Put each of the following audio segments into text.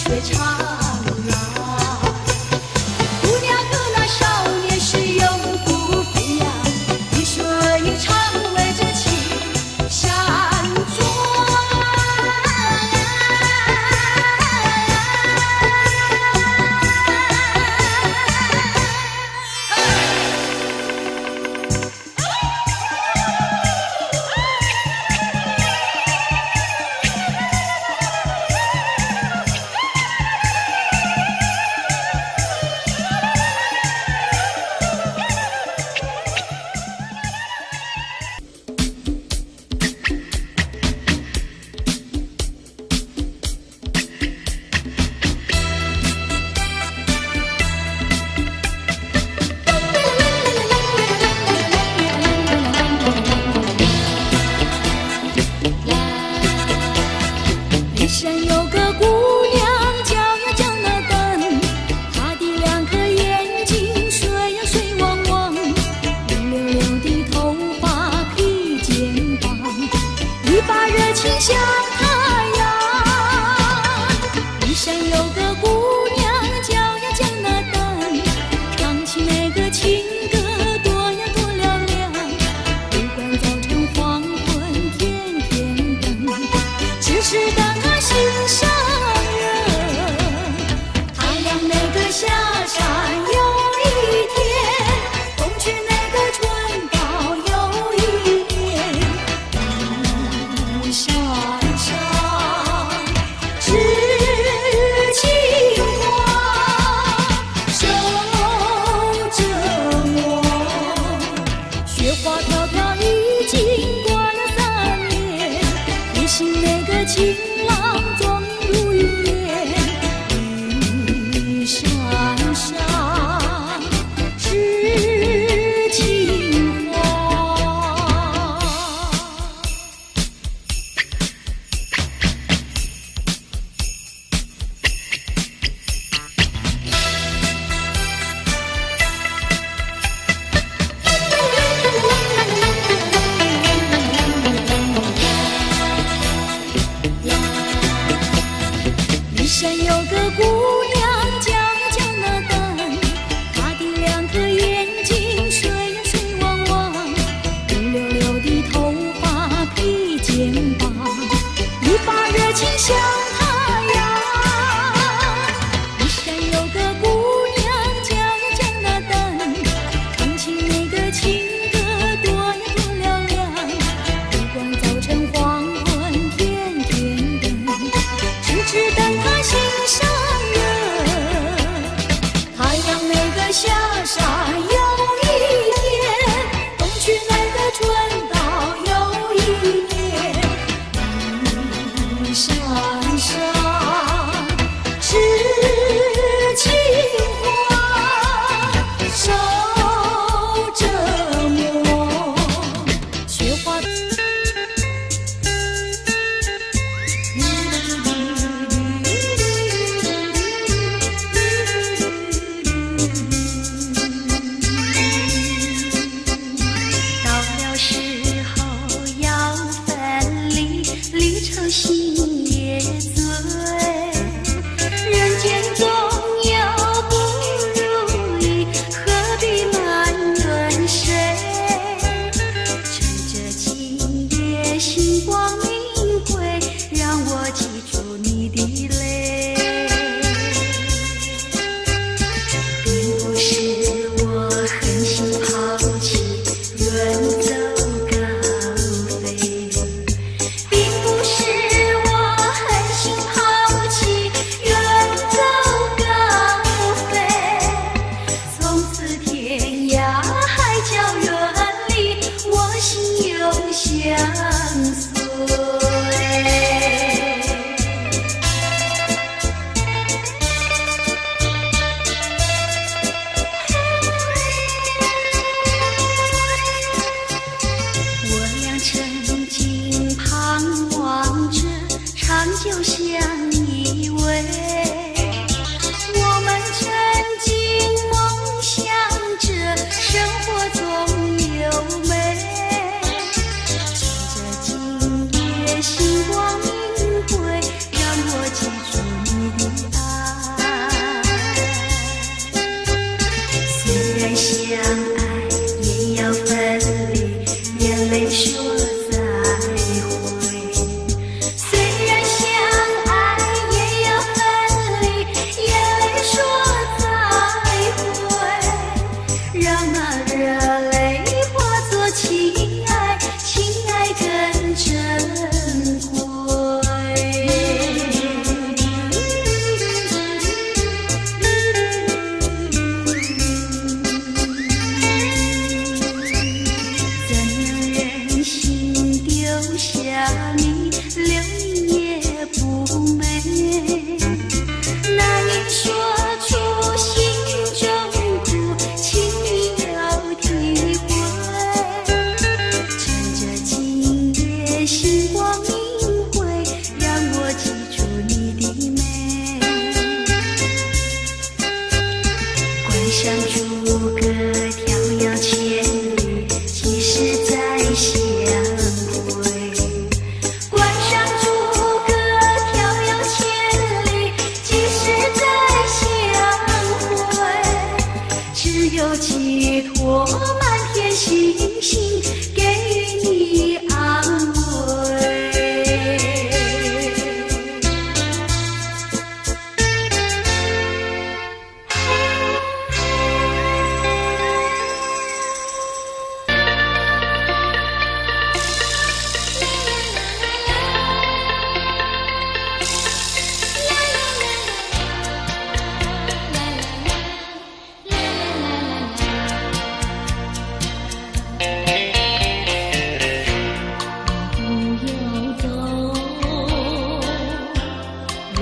学唱啊。姑娘和那少年是永不分呀，一水一长围着青山转。骊山有个姑娘叫呀叫那灯，她的两颗眼睛水呀水汪汪，乌溜溜的头发披肩膀，一把热情像太阳。骊山有个姑娘叫呀叫那灯，唱起那个情歌多呀多嘹亮，不管早晨黄昏天天等，只是等啊心上人。太阳那个下山有一天，冬去那个春到有一年。玉山上知情话，守着我。雪花飘飘已经过了3年，提醒那个情郎踪影如云烟。玉山上知情话。骊山有个姑娘叫呀叫那灯，她的两颗眼睛水呀水汪汪，乌溜溜的头发披肩膀，一把热情像太阳。骊山有个姑娘叫呀叫那灯，唱起那个情歌多呀多嘹亮，不管早晨黄昏天天等，只等他心上人。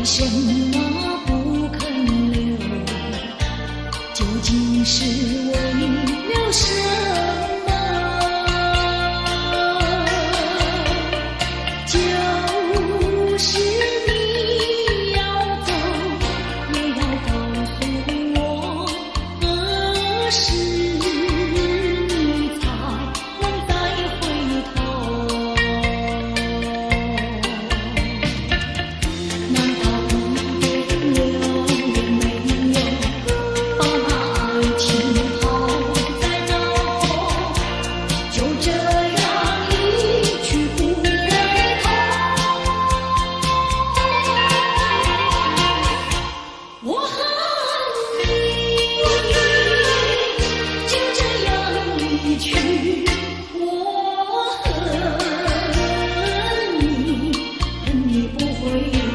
什么不肯留？究竟是为了什么？就是你要走，也要告诉我何时你才能再回头？难道一点留也没有，把那爱情抛在脑后，就这样一去不回头？我恨你，就这样离去。我恨你，恨你不回头。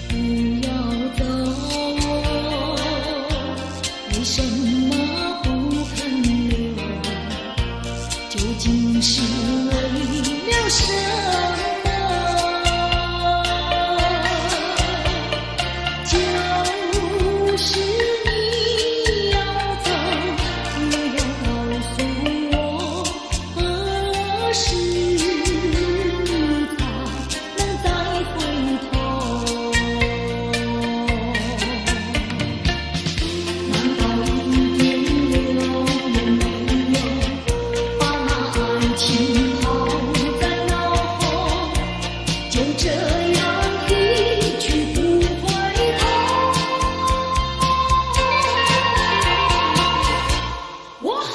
不要走，为什么不肯留？究竟是为了什么？就是你要走，也要告诉我何时你才能再回头？难道一点留也没有，把那爱情抛在脑后，就这样一去不回头？我恨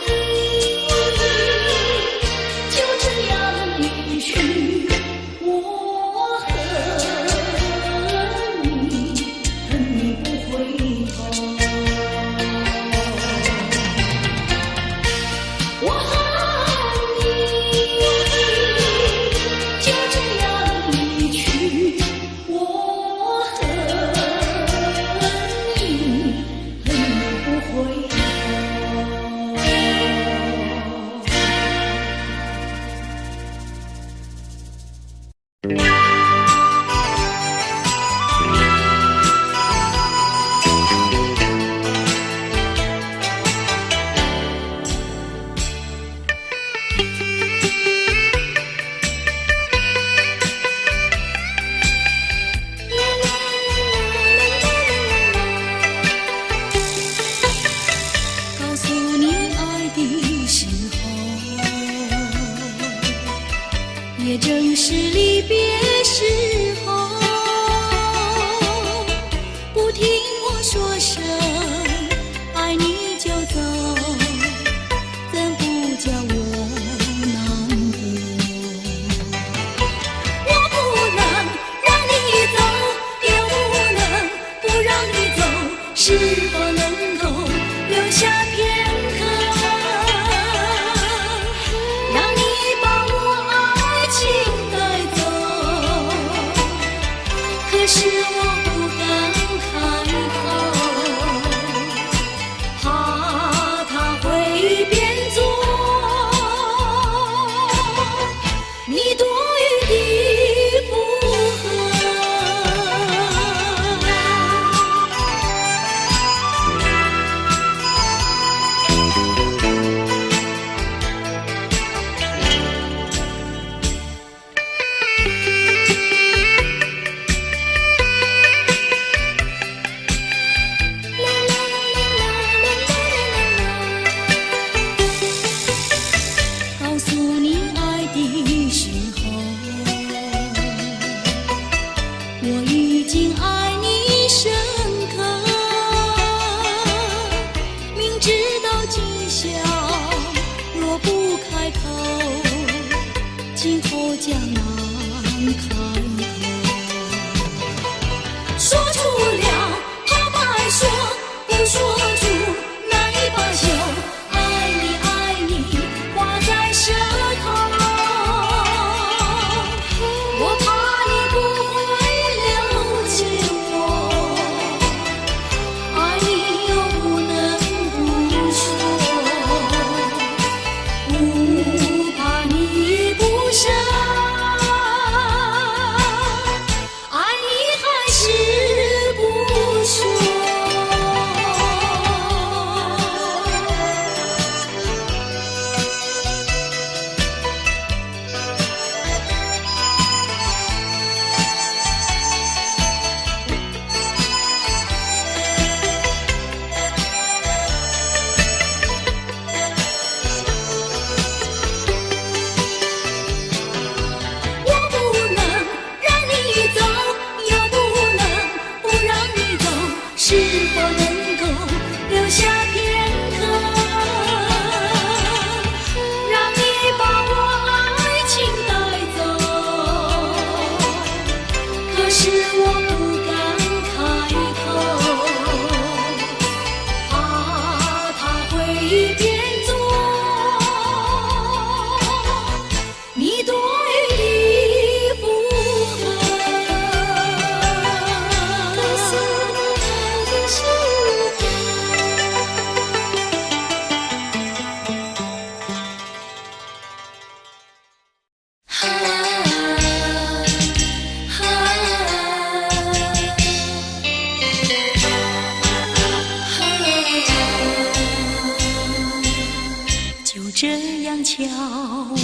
你，就这样离去。我恨你，恨你不回头。我恨你，就这样离去。我恨你，恨你不回头。告诉你爱的时候，也正是离别时候。不听我说声爱你就走，怎不叫我难过？我不能让你走，也不能不让你走，是否能够留下片刻，让你把我爱情带走？可是我不敢开口，怕它会变作你多余的附和。告诉你爱的时候，我已经爱你深刻，明知道今宵若不开口，今后将难开口。说出了怕白说，不说出难以罢休。爱你爱你，话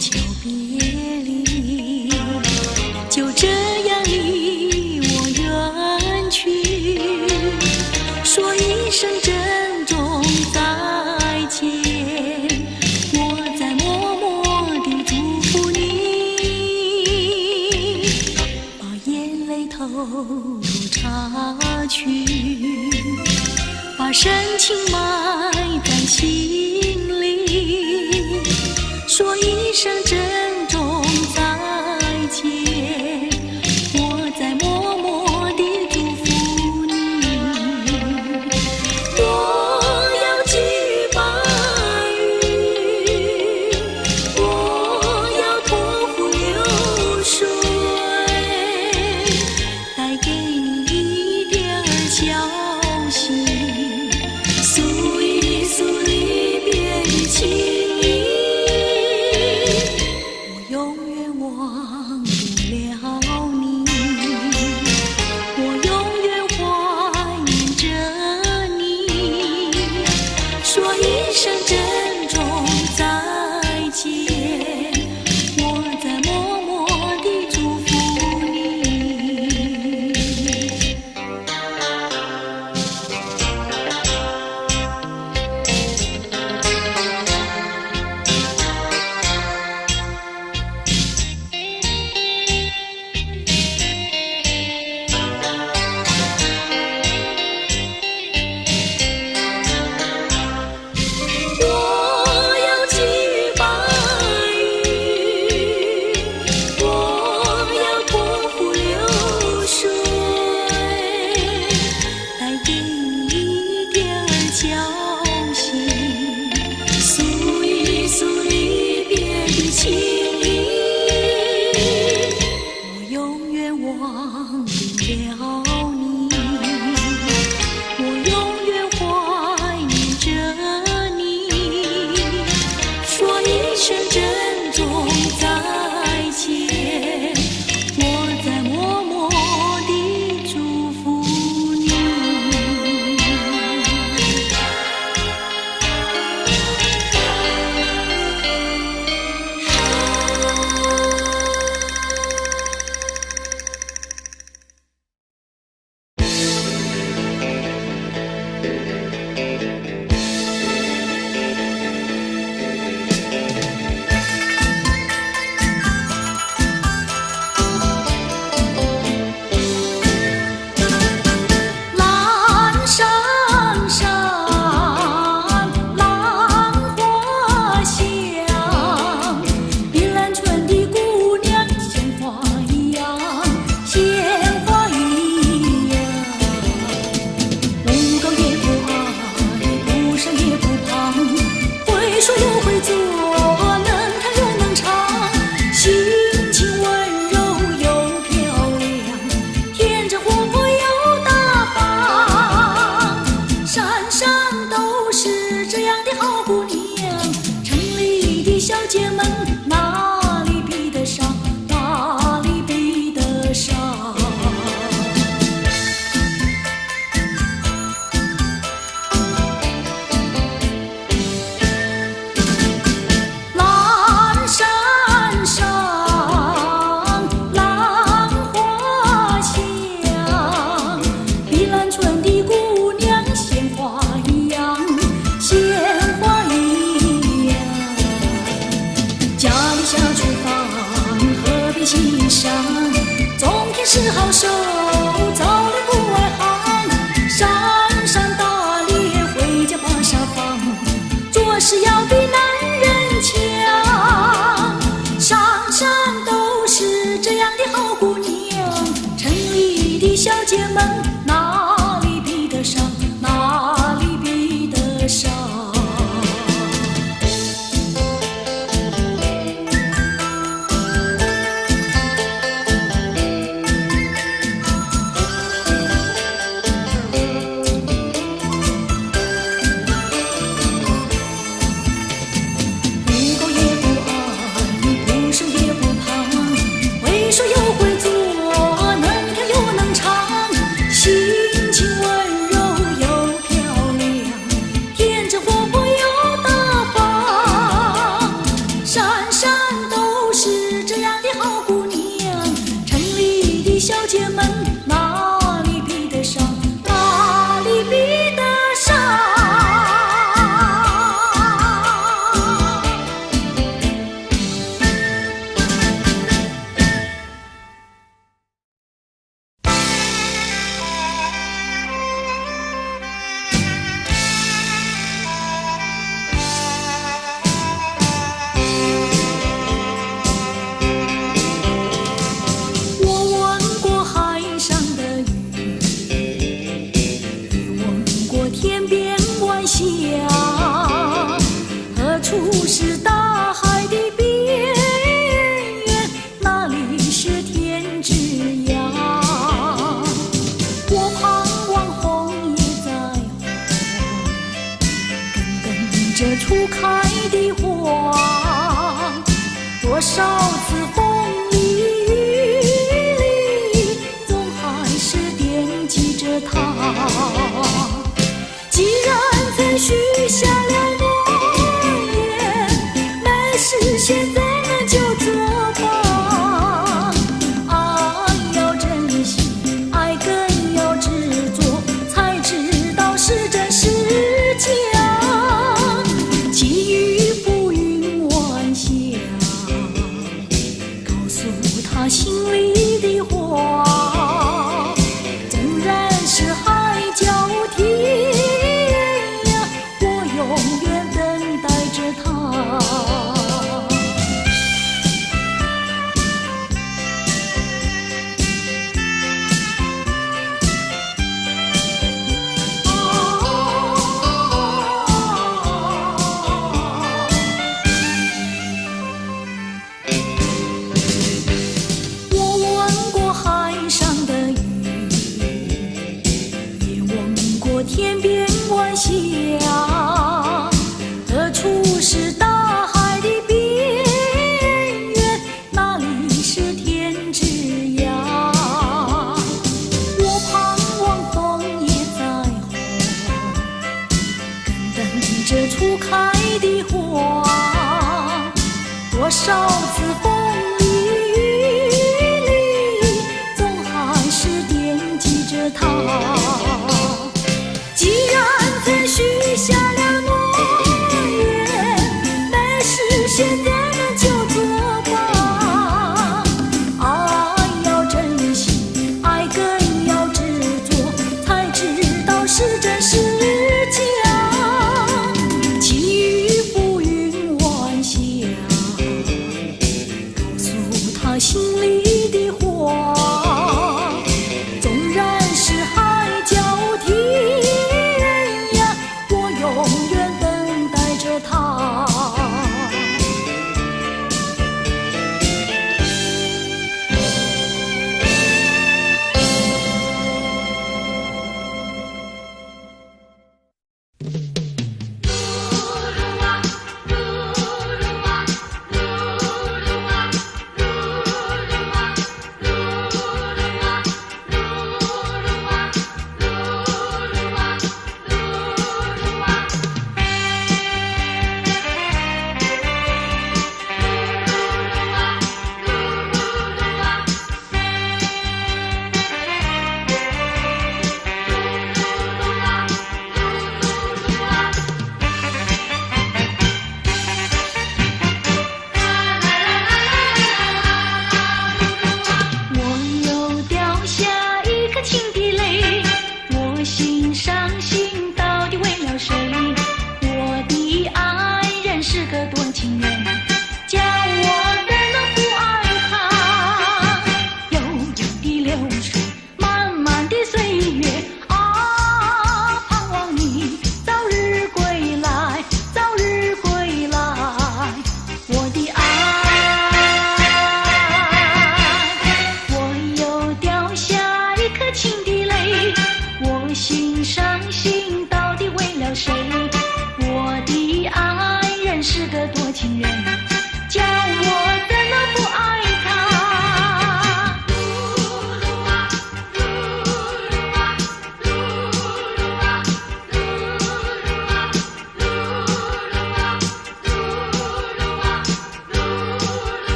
悄别离，就这样离我远去，说一声珍重再见，我在默默地祝福你，把眼泪投入茶去，把深情埋在心里，说一声珍重再见，我在默默地祝福你。我要举白云，我要托付流水，带给你一点儿消息，诉一诉离别的情意，我永远忘不了你，我永远怀念着你，说一声珍重再见，我在默默地祝福你。我要举白云，我要托付流水，带给你一点儿消息，诉一诉离别的情意，我永远忘不了你，我永远怀念着你，说一声珍重再见，我在默默地祝福你。蓝山上，浪花香，碧蓝春的姑娘鲜花一样，鲜花一样。不高也不矮，不上也不胖，会说又会做，能弹又能唱，心情温柔又漂亮，天真活泼又大方，山上都是这样的好姑娘，城里的小姐们哪里比得上，哪里比得上。蓝山上，浪花香，碧蓝春的姑娘鲜花一样，鲜花一样。家里下厨房，河边欣赏，种田是好手，早恋不外行，山山打猎，回家把沙放，做事要比男人强，山上都是这样的好姑娘，城里的小姐们哪里比得上，哪里比得上。山都是这样的好姑娘，城里的小姐们哪里比得上，哪里比得上。何处是大海的边缘？哪里是天之涯？我盼望枫叶在红，跟着初开的花。多少次风里雨里，总还是惦记着她。既然曾许下了诺言，没事现在们就作吧。爱要珍惜，爱更要执着，才知道是真是假。寄予浮云晚霞，告诉他心里的话。纵然是海角天涯，永远等待着他。我闻过海上的雨，也闻过天边晚霞。何处是大海的边缘？哪里是天之涯？我盼望枫叶在红，等着初开的花。多少次风里雨里，总还是惦记着她。既然曾许下了诺言，没事现在们就作吧。爱要珍惜，爱更要执着，才知道是真是假。寄予浮云晚霞，告诉他心里的话。纵然是海角天涯，我永远等待着他。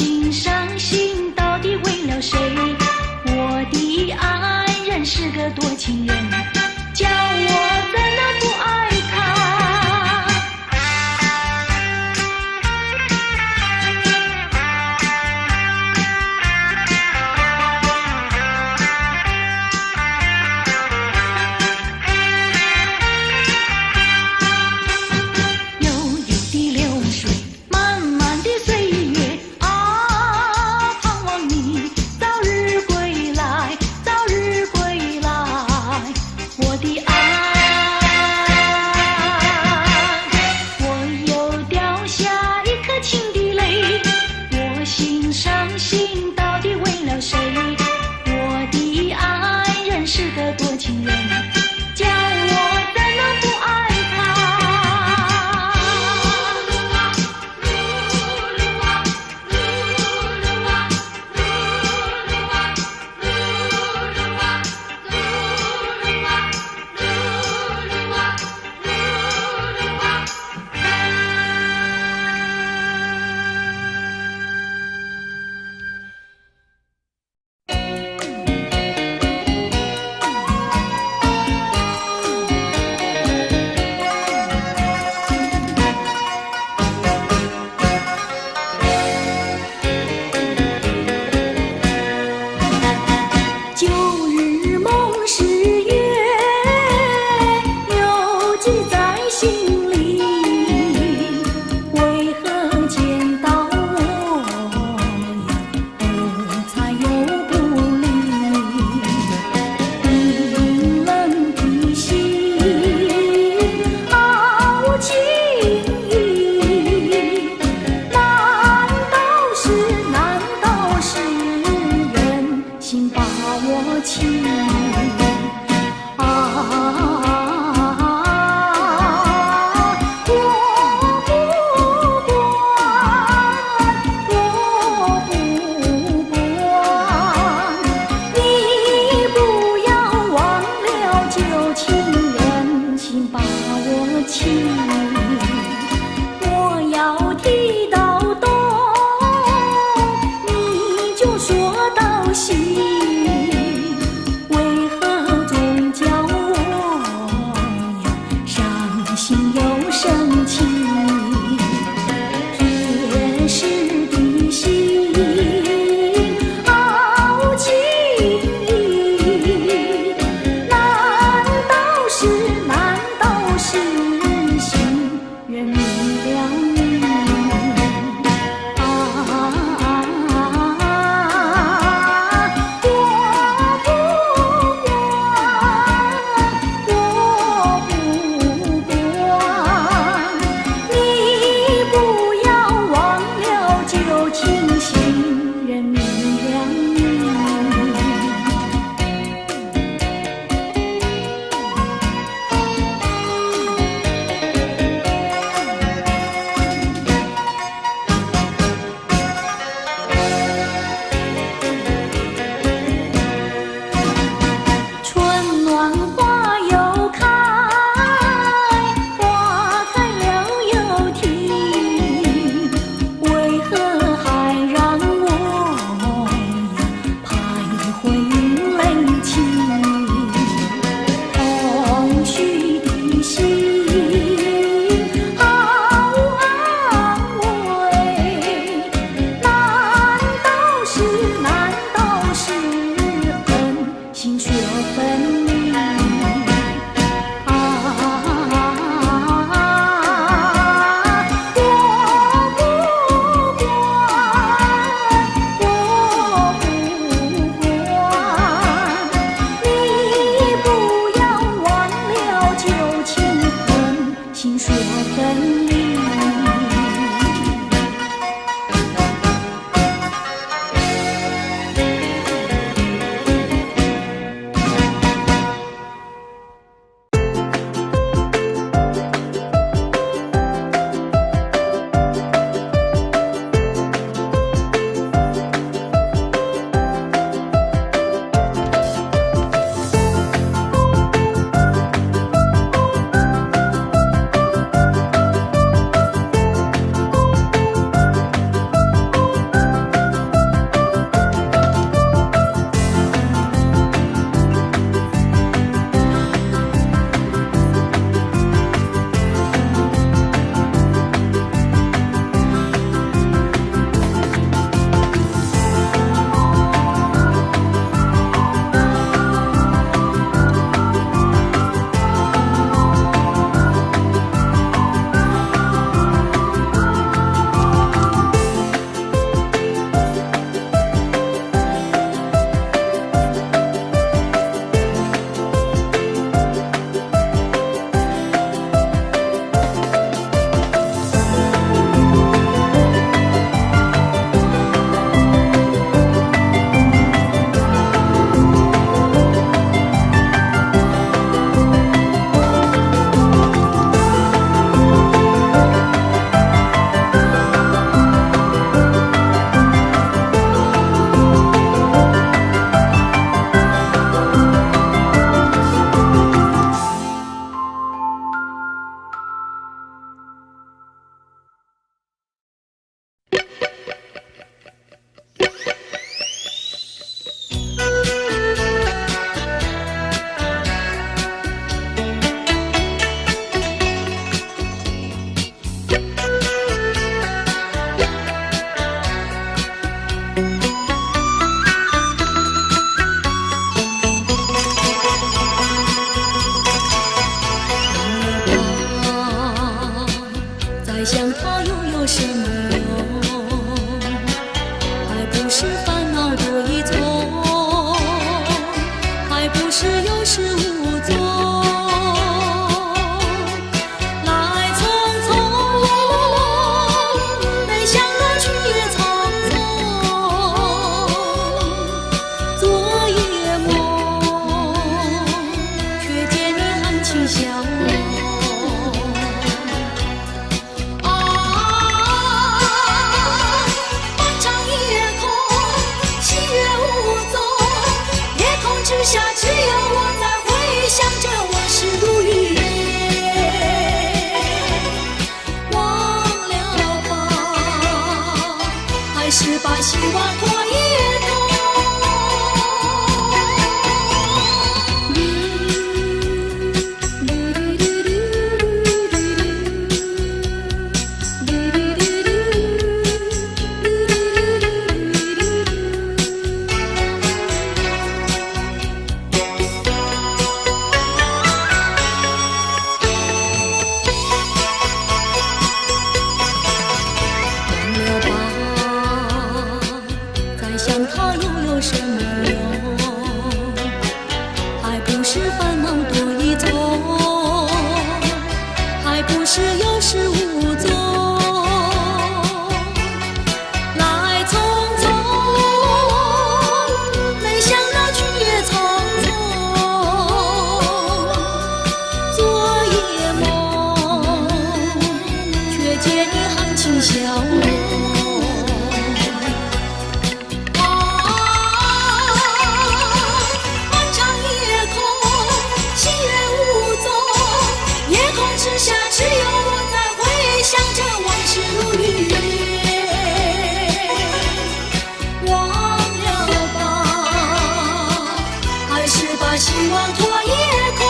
心伤心到底为了谁？我的爱人是个多情人，叫我怎能不爱他？悠悠的流水，漫漫的岁月啊，盼望你早日归来，早日归来，我的爱。我又掉下一颗情的泪，我心伤心到底为了谁？我的爱人是个多情人，叫我怎能不爱旧日梦是月，犹记在心里。为何见到我不睬又不理？冰冷的心毫无情意，难道是人心把我情我不管，你不要忘了旧情人心把我情，我要提到东，你就说到西。心又生气，铁石的心毫无情意，难道是心人明了你？让再想他又有什么用？还不是烦恼多一重，还不是有始无终。来匆匆，没想到去也匆匆。昨夜梦，却见你含情笑容。下只有我在回想着往事如云忘了吧，还是把希望托一托。想他又有什么用？还不是烦恼多一重，还不是有始无终。来匆匆，没想到去也匆匆。昨夜梦，却见你含情笑容。之下只有我在回想着往事如云忘了吧，还是把希望托夜空。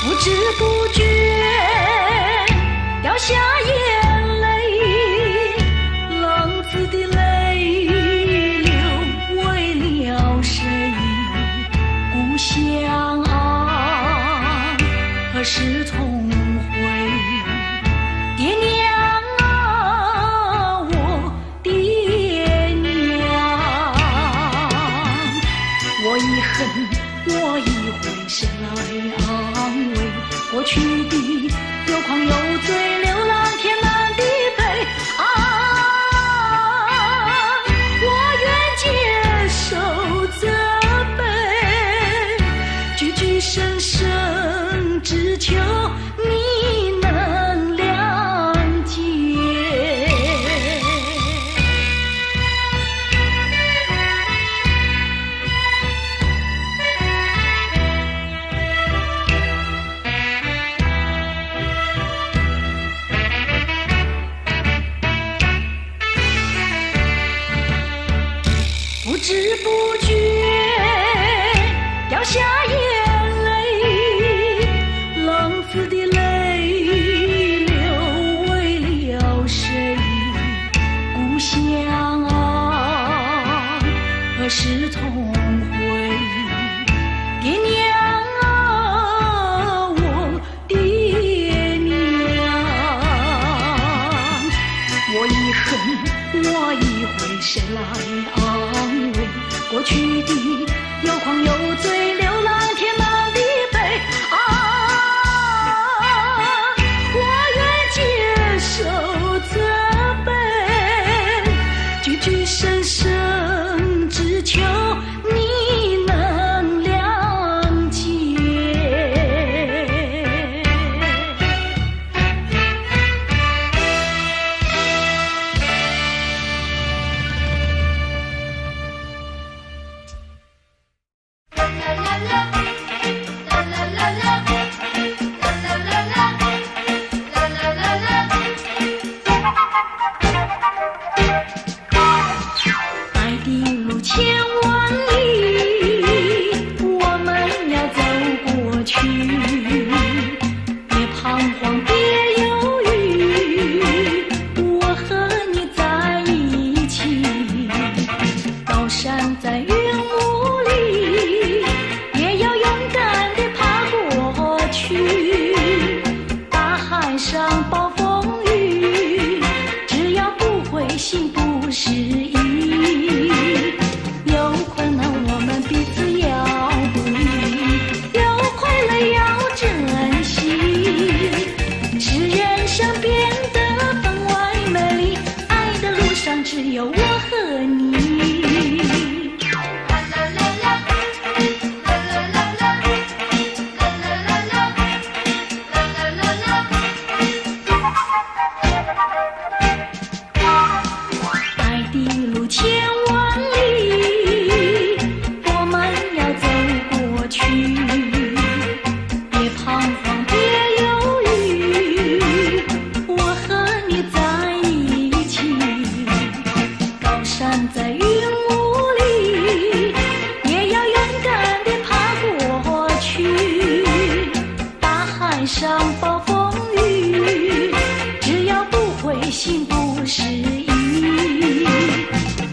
不知不觉掉下眼泪，浪子的泪流为了谁？故乡啊，何时重回？爹娘啊，我爹娘，我已恨，我已回身来安慰。过去的有狂有罪，流浪天南地北啊！我愿接受责备，句句深深，只求你能谅解。不知不觉掉下眼泪，浪子的泪流为了谁？故乡啊，何时重回？爹娘啊，我爹娘，我已恨，我已回身来安慰。过去的有狂有罪，流浪天南地北啊！我愿接受责备，心不适宜。有困难我们彼此要鼓励，有快乐要珍惜，使人生变得分外美丽。爱的路上只有我和你。在云雾里，也要勇敢地爬过去。大海上暴风雨，只要不灰心不失意。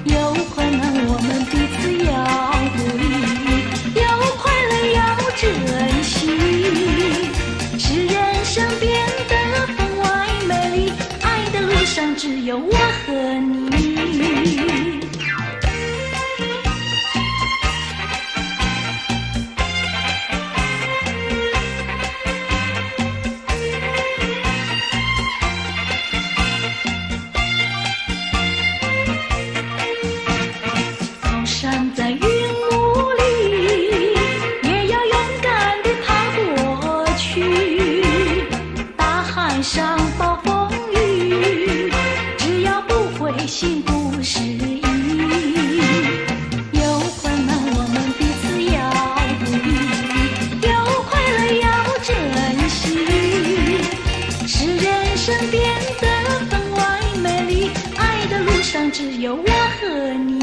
有困难我们彼此要鼓励，有快乐要珍惜，使人生变得分外美丽。爱的路上只有我和你。站在云雾里，也要勇敢地爬过去。大海上暴风雨，只要不灰心不失意。有困难我们彼此要鼓励，有快乐要珍惜，使人生变得分外美丽。爱的路上只有我和你。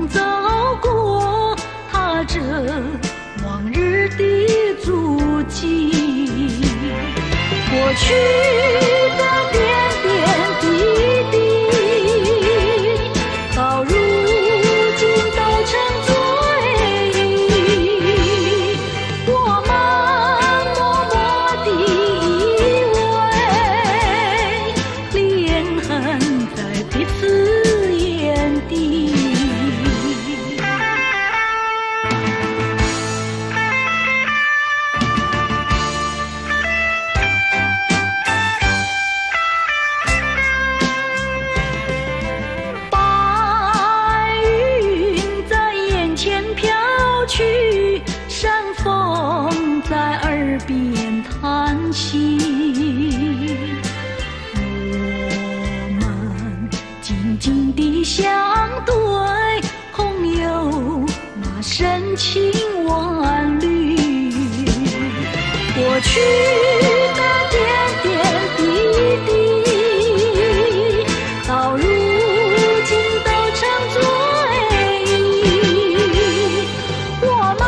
走过踏着往日的足迹，过去的点点滴滴，到如今都成追忆。我们默默地依偎，连痕在彼此眼底。山风在耳边叹息，我们静静地相对，空有那深情万缕。过去的点点滴滴，到如今都成追忆。我们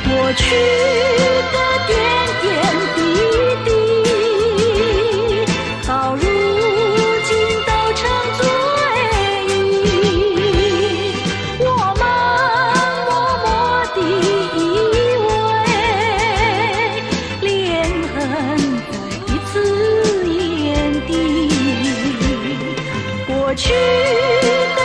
过去的点点滴滴，到如今都成追忆。我们默默地依偎，连痕在彼此眼底。过去的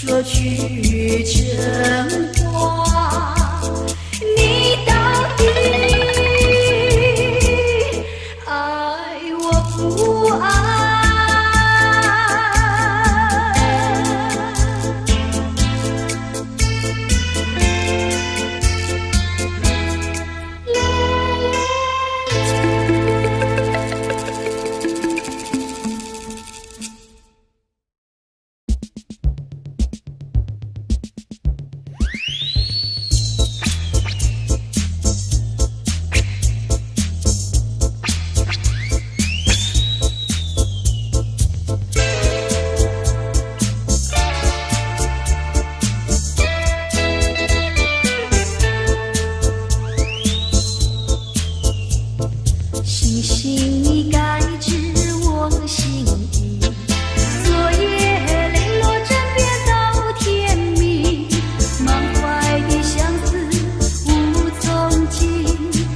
说句真话，你到底爱我不爱？星星你该知我心意，昨夜泪落枕边到天明，满怀的相思无从尽，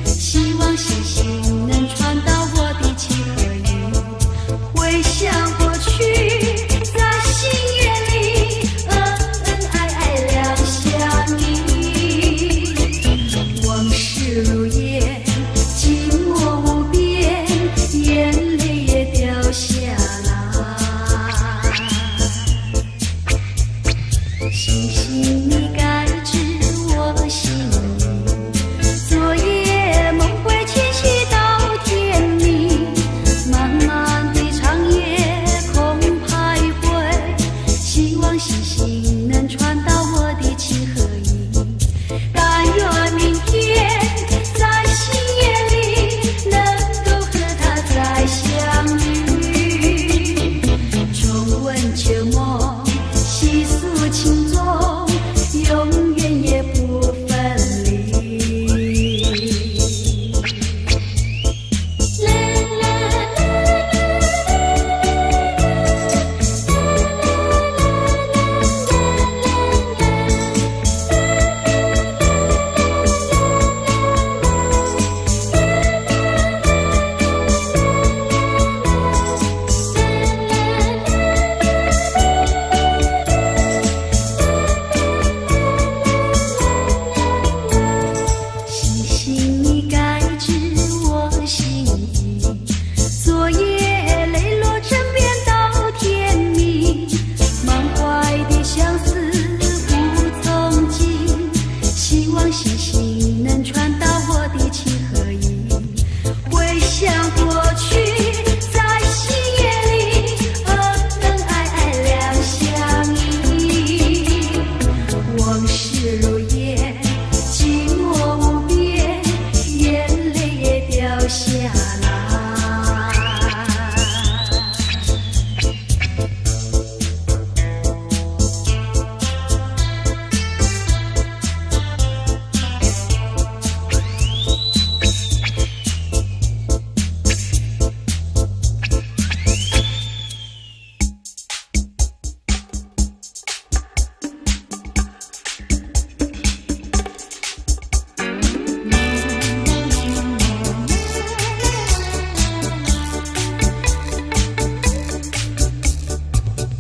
希望星星能传到我的情和意，回想过去在心眼里恩恩爱爱两相依，往事如烟寂寞无边，眼泪也掉下来。星星你该知我心意，昨夜梦回牵系到天明，漫漫的长夜空徘徊，希望星星能传到我的情和意，但愿明天在心眼里能够和他再相遇，重温旧梦，细诉情衷，永远也不分离。啦啦星星你该知我心意，昨夜泪落枕边到天明，满怀的相思无从尽，希望星星能传到我的情和意，回想过去在心眼里恩恩爱爱两相依，往事如烟寂寞无边，眼泪也掉下来。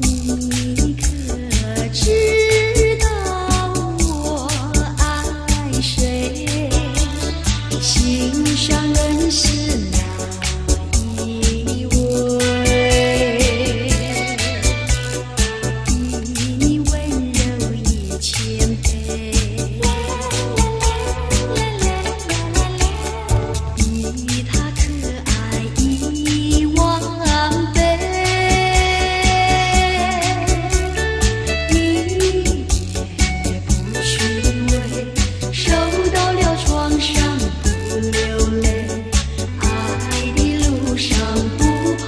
你可知道我爱谁？心上人是哪一位？比你温柔也谦卑，比他可爱一万倍。一点不虚伪，受到了创伤不流泪，爱的路上不徘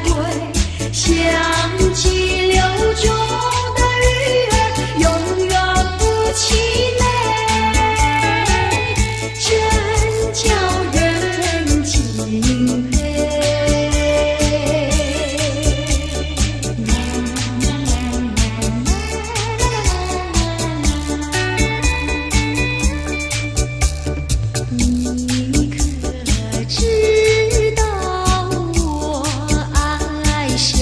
徊，像激流中的鱼儿，永远不气馁，真叫人敬佩。你可知道我爱谁？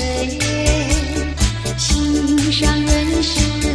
心上人是哪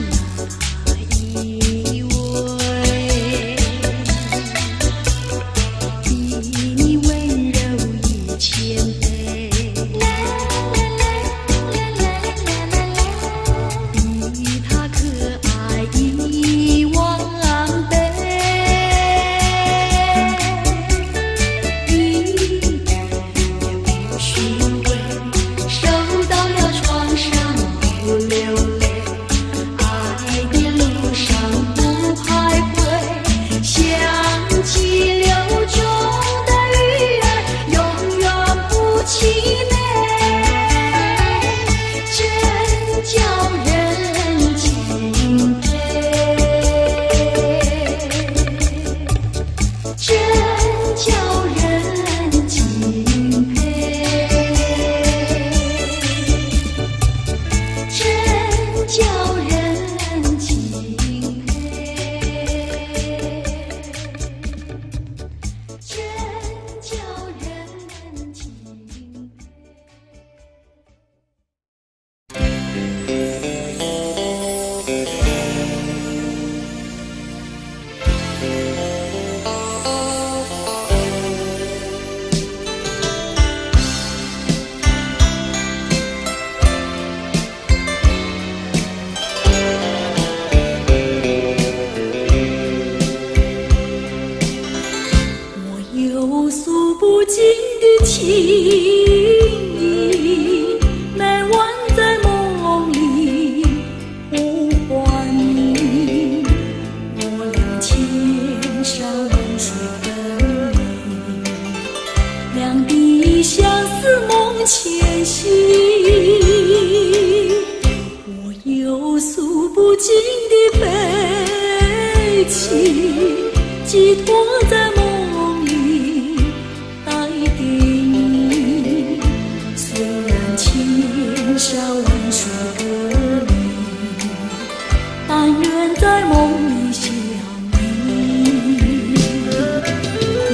每晚在梦里呼唤你，我俩千山万水分离，两地相思梦前行。我有诉不尽的悲情，寄托在梦里带给你。虽然千山万水隔离，但愿在梦里相遇。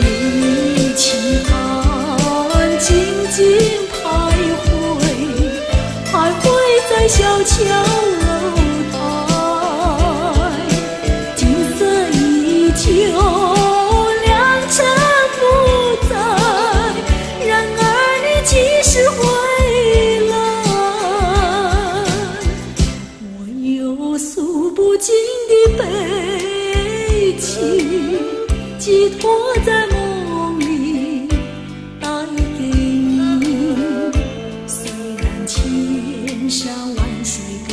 夜起寒，静静徘徊，徘徊在小桥楼台，景色依旧，良辰不在，然而你几时回来？我有诉不尽的悲情，寄托在梦里带给你。虽然千山万水隔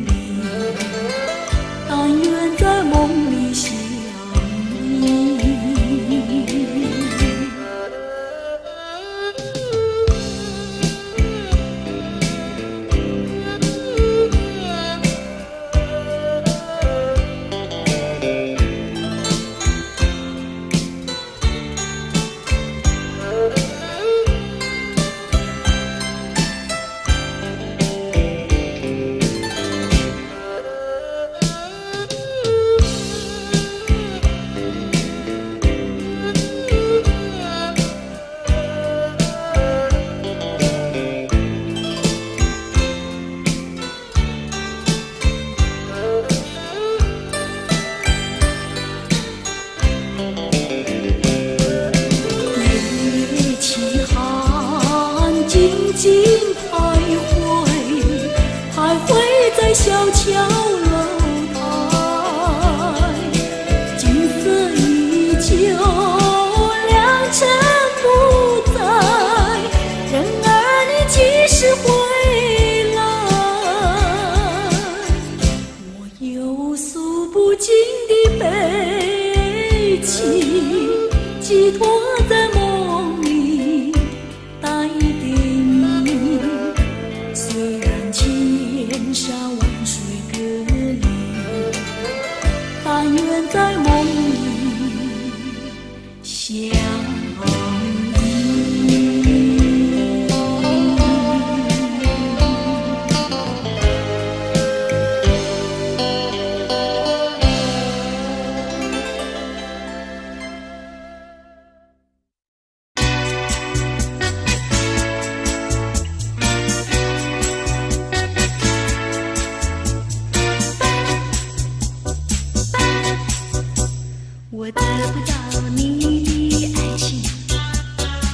离，但愿在梦里相依。夜起寒，静静徘徊，徘徊在小桥楼台，景色依旧，良辰不在，然而你几时回来？我有诉不尽的悲情，寄托在梦里带给你。虽然千山万水隔离，但愿在梦里相依。我得不到你的爱情，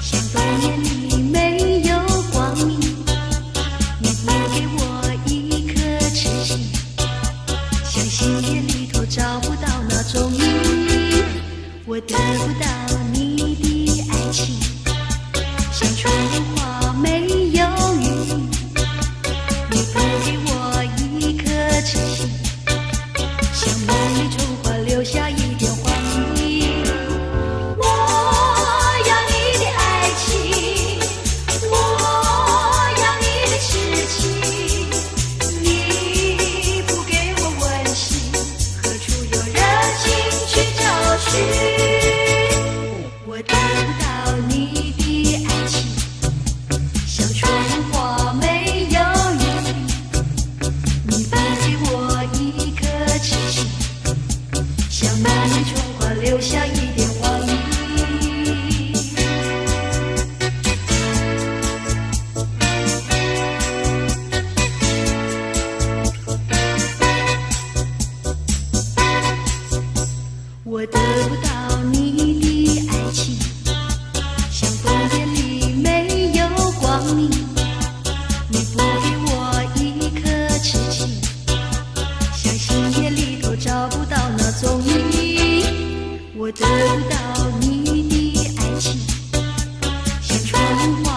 像冬夜里没有光明。你不给我一颗痴心，像星夜里头找不到那种意。我得不到你的爱情，像春花没有雨。你不给我一颗痴心，像梦里春花留下一点花。我得不到你的爱情，像春花没有雨。你不给我一颗痴心，像梦里春花留下一点黄意。我得不到你的爱情，像冬夜里没有光明。你不给我一颗痴情，像星夜里头找不到那踪影。我得不到你的爱情，像春花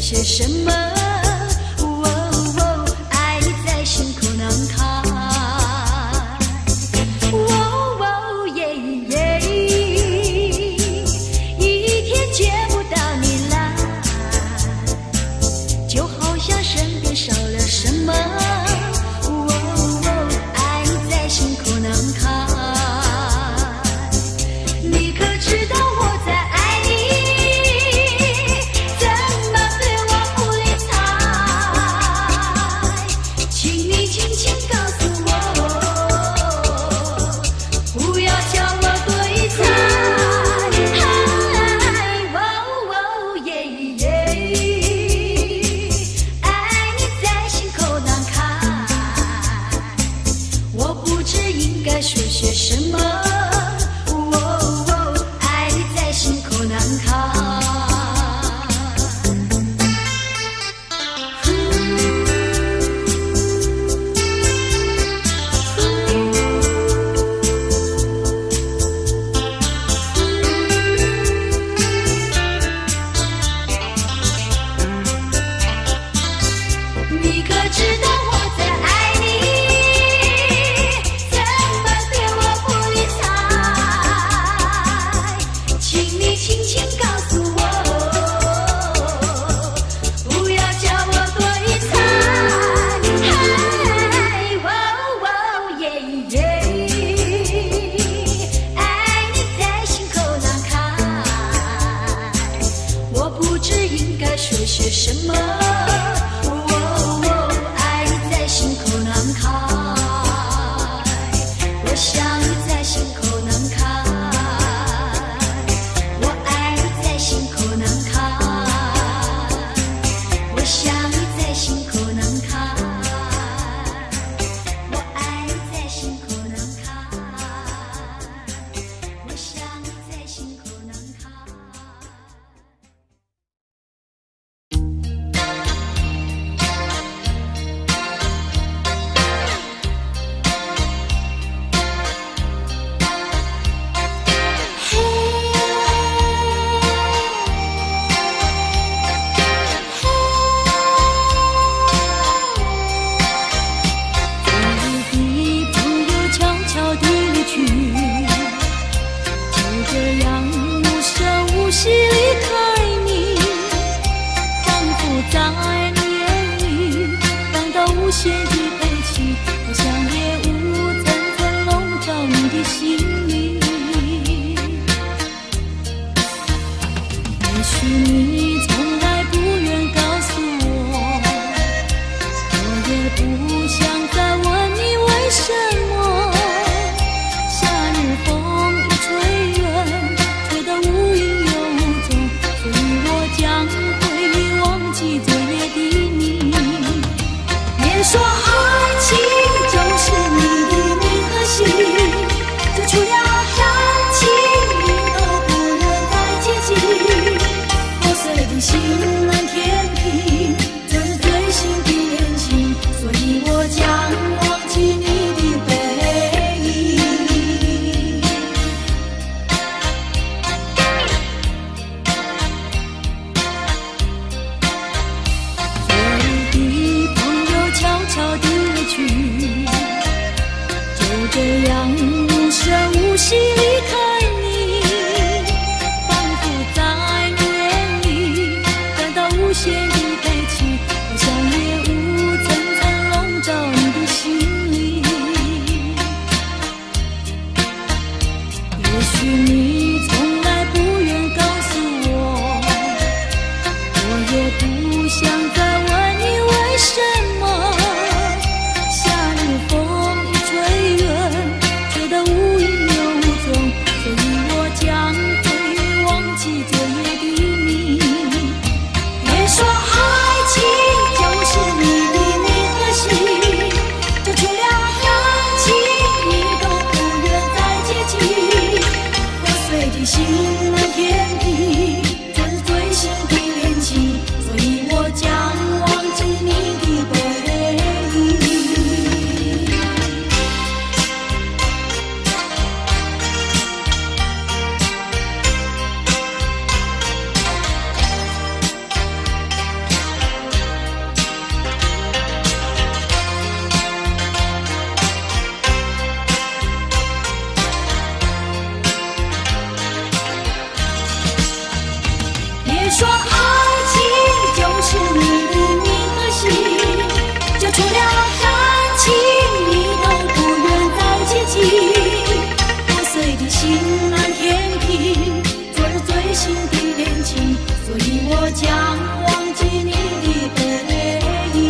些什么？爱你在心口难开。一天见不到你来，就好像身边少了什么。爱你在心口难开。你可知道我在爱你？怎么对我不理睬？请你轻轻告诉我，不要叫我对猜。爱你在心口难开，我不知应该说些什么。爱你在心口难开。你可知道我在爱你？怎么对我不理睬？请你轻轻告诉我，不要叫我对猜。爱你在心口难开，我不知应该说些什么。我想你在心口难开，我爱你在心口难开，我想你在心口难开，我爱你在心口难开，我想你在心口难开。情的恋情，所以我将忘记你的背影。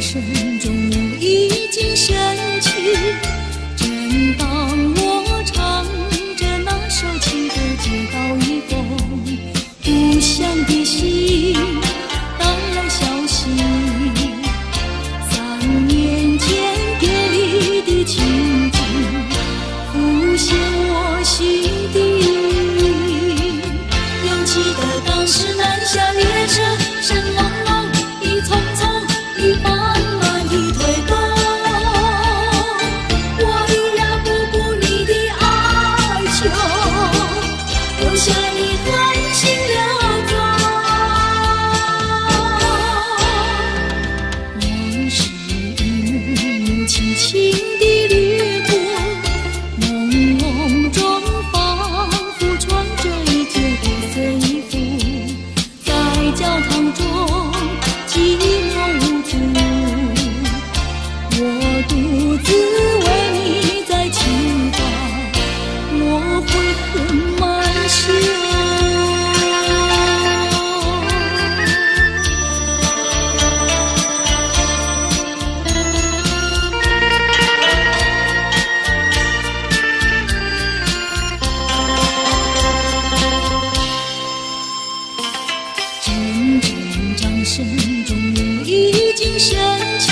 声中我已经生气，正当我唱着那首情歌，接到一封故乡的信，带来消息，3年前别离的情景浮现我心底。又记得当时南下列车，声隆隆，一匆匆，一慢慢地推动，我依然不顾你的哀求，留下你狠心流走。往事一幕幕轻轻地掠过，朦胧中仿佛穿着一件白色衣服，在教堂中寂寞无助，我独自为你在祈祷，我会很满心。阵阵掌声中我已经生气，